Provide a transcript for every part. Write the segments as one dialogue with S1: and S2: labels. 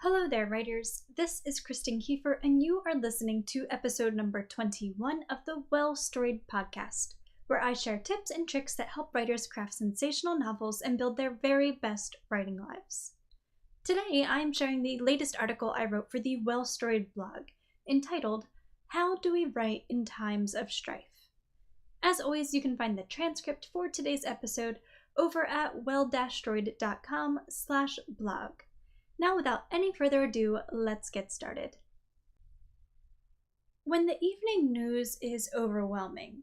S1: Hello there, writers. This is Kristen Kiefer, and you are listening to episode number 21 of the Well Storied podcast, where I share tips and tricks that help writers craft sensational novels and build their very best writing lives. Today, I am sharing the latest article I wrote for the Well Storied blog, entitled, How Do We Write in Times of Strife? As always, you can find the transcript for today's episode over at well-storied.com/blog. Now, without any further ado, let's get started. When the evening news is overwhelming,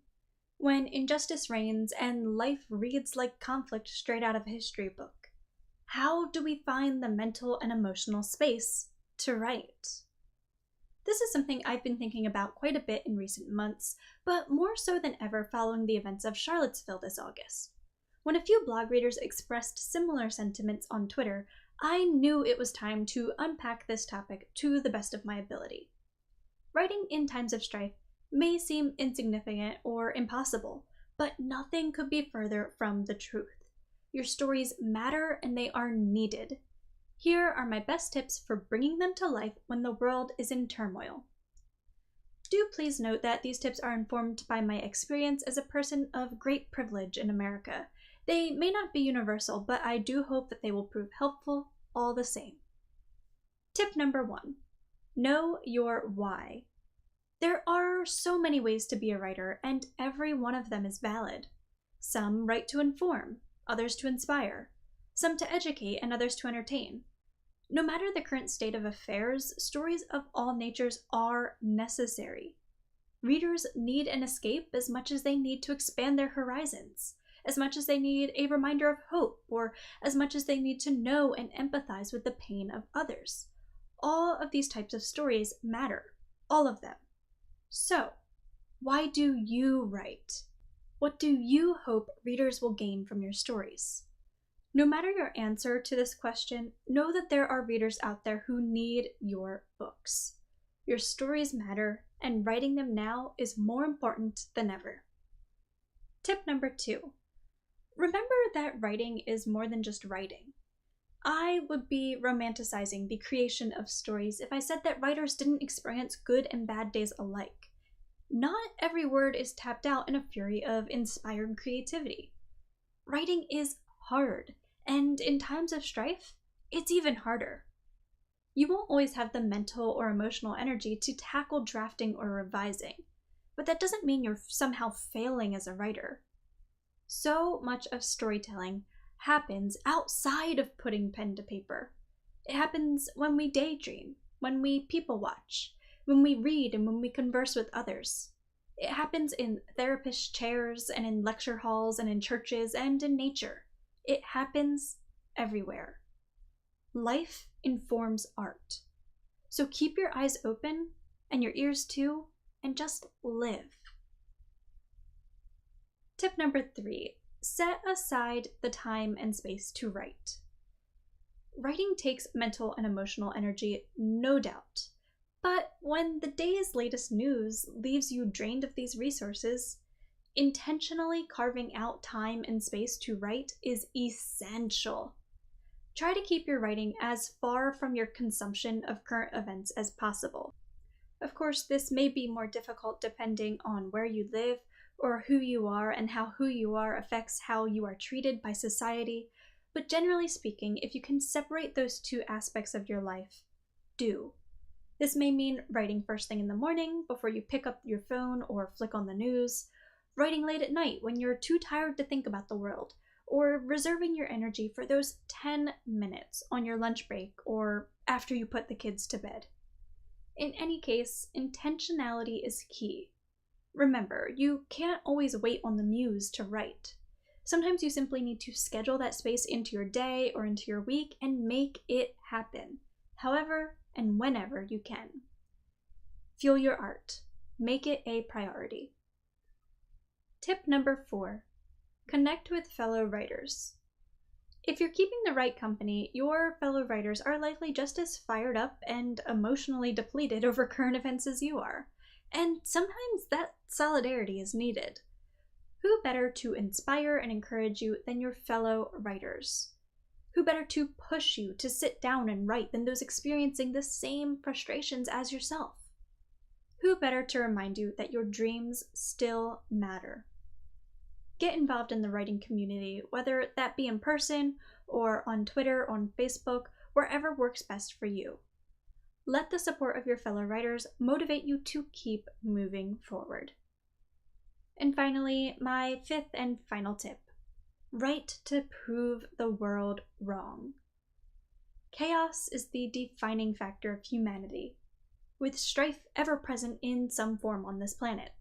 S1: when injustice reigns and life reads like conflict straight out of a history book, how do we find the mental and emotional space to write? This is something I've been thinking about quite a bit in recent months, but more so than ever following the events of Charlottesville this August. When a few blog readers expressed similar sentiments on Twitter, I knew it was time to unpack this topic to the best of my ability. Writing in times of strife may seem insignificant or impossible, but nothing could be further from the truth. Your stories matter and they are needed. Here are my best tips for bringing them to life when the world is in turmoil. Do please note that these tips are informed by my experience as a person of great privilege in America. They may not be universal, but I do hope that they will prove helpful all the same. Tip number 1. Know your why. There are so many ways to be a writer, and every one of them is valid. Some write to inform, others to inspire, some to educate, and others to entertain. No matter the current state of affairs, stories of all natures are necessary. Readers need an escape as much as they need to expand their horizons, as much as they need a reminder of hope, or as much as they need to know and empathize with the pain of others. All of these types of stories matter, all of them. So, why do you write? What do you hope readers will gain from your stories? No matter your answer to this question, know that there are readers out there who need your books. Your stories matter, and writing them now is more important than ever. Tip number 2. Remember that writing is more than just writing. I would be romanticizing the creation of stories if I said that writers didn't experience good and bad days alike. Not every word is tapped out in a fury of inspired creativity. Writing is hard, and in times of strife, it's even harder. You won't always have the mental or emotional energy to tackle drafting or revising, but that doesn't mean you're somehow failing as a writer. So much of storytelling happens outside of putting pen to paper. It happens when we daydream, when we people watch, when we read, and when we converse with others. It happens in therapist chairs and in lecture halls and in churches and in nature. It happens everywhere. Life informs art. So keep your eyes open and your ears too, and just live. Tip number 3. Set aside the time and space to write. Writing takes mental and emotional energy, no doubt. But when the day's latest news leaves you drained of these resources, intentionally carving out time and space to write is essential. Try to keep your writing as far from your consumption of current events as possible. Of course, this may be more difficult depending on where you live or who you are and how who you are affects how you are treated by society, but generally speaking, if you can separate those two aspects of your life, do. This may mean writing first thing in the morning before you pick up your phone or flick on the news, writing late at night when you're too tired to think about the world, or reserving your energy for those 10 minutes on your lunch break or after you put the kids to bed. In any case, intentionality is key. Remember, you can't always wait on the muse to write. Sometimes you simply need to schedule that space into your day or into your week and make it happen, however and whenever you can. Fuel your art. Make it a priority. Tip number 4. Connect with fellow writers. If you're keeping the right company, your fellow writers are likely just as fired up and emotionally depleted over current events as you are. And sometimes that solidarity is needed. Who better to inspire and encourage you than your fellow writers? Who better to push you to sit down and write than those experiencing the same frustrations as yourself? Who better to remind you that your dreams still matter? Get involved in the writing community, whether that be in person or on Twitter, on Facebook, wherever works best for you. Let the support of your fellow writers motivate you to keep moving forward. And finally, my fifth and final tip: write to prove the world wrong. Chaos is the defining factor of humanity, with strife ever present in some form on this planet.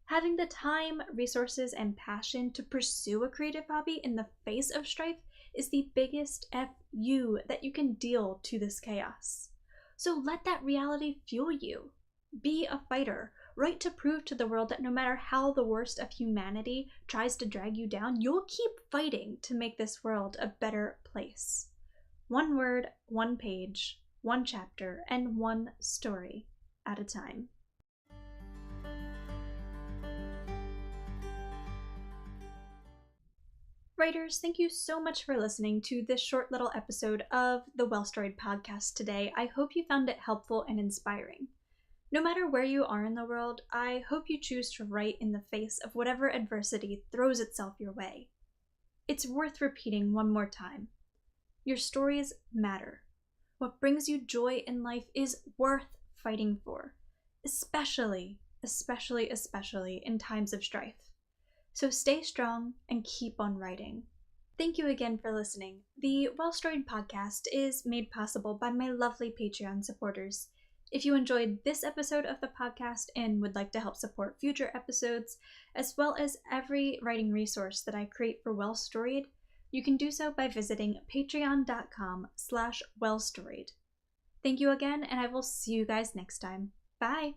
S1: Having the time, resources, and passion to pursue a creative hobby in the face of strife is the biggest FU that you can deal to this chaos. So let that reality fuel you. Be a fighter. Write to prove to the world that no matter how the worst of humanity tries to drag you down, you'll keep fighting to make this world a better place. One word, one page, one chapter, and one story at a time. Writers, thank you so much for listening to this short little episode of the Well Storied podcast today. I hope you found it helpful and inspiring. No matter where you are in the world, I hope you choose to write in the face of whatever adversity throws itself your way. It's worth repeating one more time. Your stories matter. What brings you joy in life is worth fighting for, especially in times of strife. So stay strong and keep on writing. Thank you again for listening. The Well Storied podcast is made possible by my lovely Patreon supporters. If you enjoyed this episode of the podcast and would like to help support future episodes, as well as every writing resource that I create for Well Storied, you can do so by visiting patreon.com/wellstoried. Thank you again, and I will see you guys next time. Bye!